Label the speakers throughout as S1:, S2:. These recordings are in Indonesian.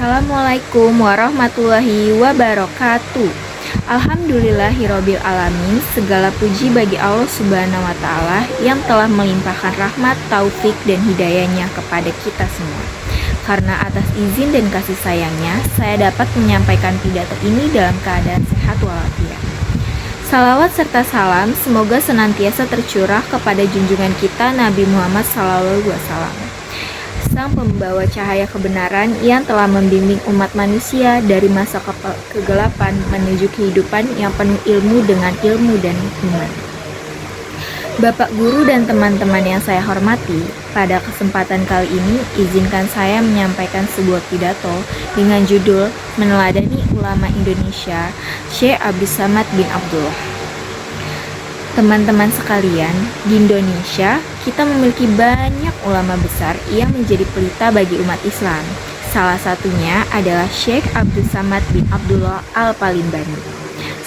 S1: Assalamualaikum warahmatullahi wabarakatuh. Alhamdulillahirabbil alamin. Segala puji bagi Allah Subhanahu wa taala yang telah melimpahkan rahmat, taufik dan hidayahnya kepada kita semua. Karena atas izin dan kasih sayangnya, saya dapat menyampaikan pidato ini dalam keadaan sehat walafiat. Salawat serta salam semoga senantiasa tercurah kepada junjungan kita Nabi Muhammad SAW, sang pembawa cahaya kebenaran yang telah membimbing umat manusia dari masa kegelapan menuju kehidupan yang penuh ilmu dengan ilmu dan iman. Bapak guru dan teman-teman yang saya hormati, pada kesempatan kali ini izinkan saya menyampaikan sebuah pidato dengan judul Meneladani Ulama Indonesia, Syekh Abdus Samad bin Abdullah. Teman-teman sekalian, di Indonesia kita memiliki banyak ulama besar yang menjadi pelita bagi umat Islam. Salah satunya adalah Syekh Abdus Samad bin Abdullah Al-Palimbani,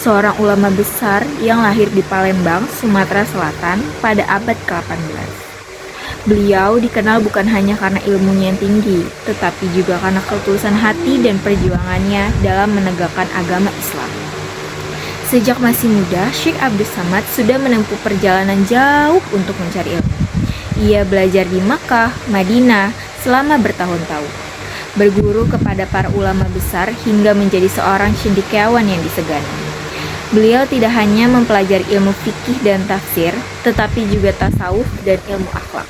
S1: seorang ulama besar yang lahir di Palembang, Sumatera Selatan pada abad ke-18. Beliau dikenal bukan hanya karena ilmunya yang tinggi, tetapi juga karena ketulusan hati dan perjuangannya dalam menegakkan agama Islam. Sejak masih muda, Syekh Abdus Samad sudah menempuh perjalanan jauh untuk mencari ilmu. Ia belajar di Makkah, Madinah selama bertahun-tahun, berguru kepada para ulama besar hingga menjadi seorang cendekiawan yang disegani. Beliau tidak hanya mempelajari ilmu fikih dan tafsir, tetapi juga tasawuf dan ilmu akhlak.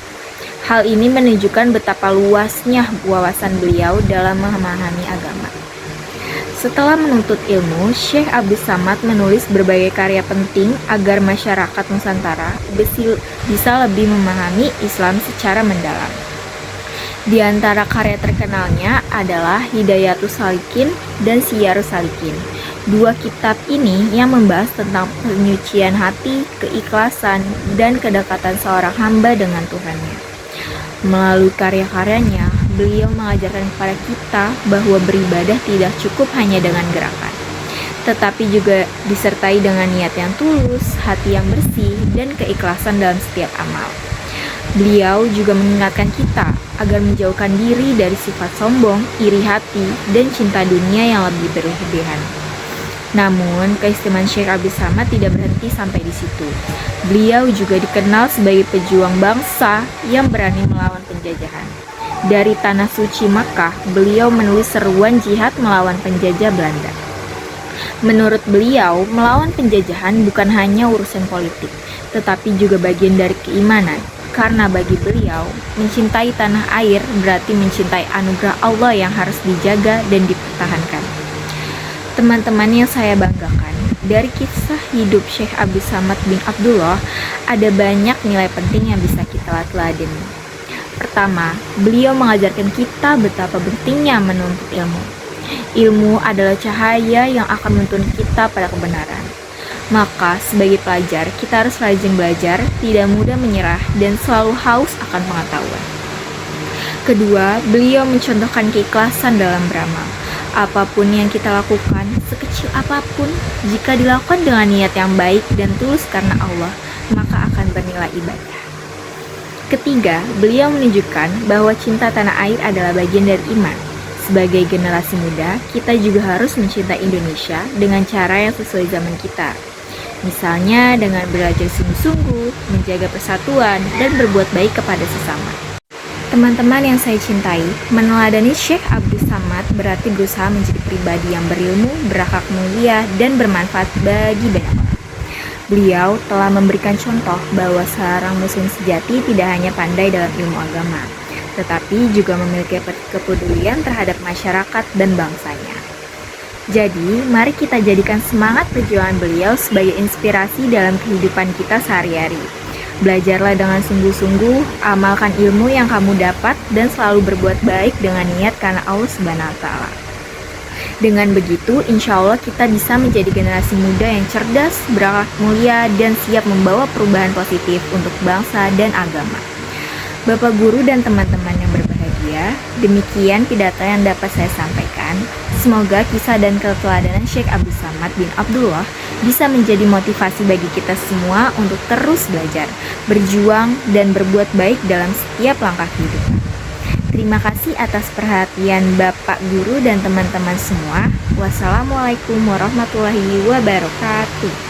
S1: Hal ini menunjukkan betapa luasnya wawasan beliau dalam memahami agama. Setelah menuntut ilmu, Syekh Abdus Samad menulis berbagai karya penting agar masyarakat Nusantara bisa lebih memahami Islam secara mendalam. Di antara karya terkenalnya adalah Hidayatus Salikin dan Siyarus Salikin. Dua kitab ini yang membahas tentang penyucian hati, keikhlasan, dan kedekatan seorang hamba dengan Tuhannya. Melalui karya-karyanya, beliau mengajarkan kepada kita bahwa beribadah tidak cukup hanya dengan gerakan, tetapi juga disertai dengan niat yang tulus, hati yang bersih, dan keikhlasan dalam setiap amal. Beliau juga mengingatkan kita agar menjauhkan diri dari sifat sombong, iri hati, dan cinta dunia yang lebih berlebihan. Namun, keistimewaan Syekh Abdus Samad tidak berhenti sampai di situ. Beliau juga dikenal sebagai pejuang bangsa yang berani melawan penjajahan. Dari tanah suci Makkah, beliau menulis seruan jihad melawan penjajah Belanda. Menurut beliau, melawan penjajahan bukan hanya urusan politik, tetapi juga bagian dari keimanan. Karena bagi beliau, mencintai tanah air berarti mencintai anugerah Allah yang harus dijaga dan dipertahankan. Teman-teman yang saya banggakan, dari kisah hidup Syekh Abdus Samad bin Abdullah, ada banyak nilai penting yang bisa kita teladani. Pertama, beliau mengajarkan kita betapa pentingnya menuntut ilmu. Ilmu adalah cahaya yang akan menuntun kita pada kebenaran. Maka, sebagai pelajar, kita harus rajin belajar, tidak mudah menyerah, dan selalu haus akan pengetahuan. Kedua, beliau mencontohkan keikhlasan dalam beramal. Apapun yang kita lakukan, sekecil apapun, jika dilakukan dengan niat yang baik dan tulus karena Allah, maka akan bernilai ibadah. Ketiga, beliau menunjukkan bahwa cinta tanah air adalah bagian dari iman. Sebagai generasi muda, kita juga harus mencintai Indonesia dengan cara yang sesuai zaman kita. Misalnya dengan belajar sungguh-sungguh, menjaga persatuan, dan berbuat baik kepada sesama. Teman-teman yang saya cintai, meneladani Syekh Abdus Samad berarti berusaha menjadi pribadi yang berilmu, berakhlak mulia, dan bermanfaat bagi banyak orang. Beliau telah memberikan contoh bahwa seorang muslim sejati tidak hanya pandai dalam ilmu agama, tetapi juga memiliki kepedulian terhadap masyarakat dan bangsanya. Jadi, mari kita jadikan semangat perjuangan beliau sebagai inspirasi dalam kehidupan kita sehari-hari. Belajarlah dengan sungguh-sungguh, amalkan ilmu yang kamu dapat, dan selalu berbuat baik dengan niat karena Allah Subhanahu wa Ta'ala. Dengan begitu, insya Allah kita bisa menjadi generasi muda yang cerdas, berakhlak mulia, dan siap membawa perubahan positif untuk bangsa dan agama. Bapak guru dan teman-teman yang berbahagia, demikian pidato yang dapat saya sampaikan. Semoga kisah dan keteladanan Syekh Abdus Samad bin Abdullah bisa menjadi motivasi bagi kita semua untuk terus belajar, berjuang, dan berbuat baik dalam setiap langkah kehidupan. Terima kasih atas perhatian Bapak Guru dan teman-teman semua. Wassalamualaikum warahmatullahi wabarakatuh.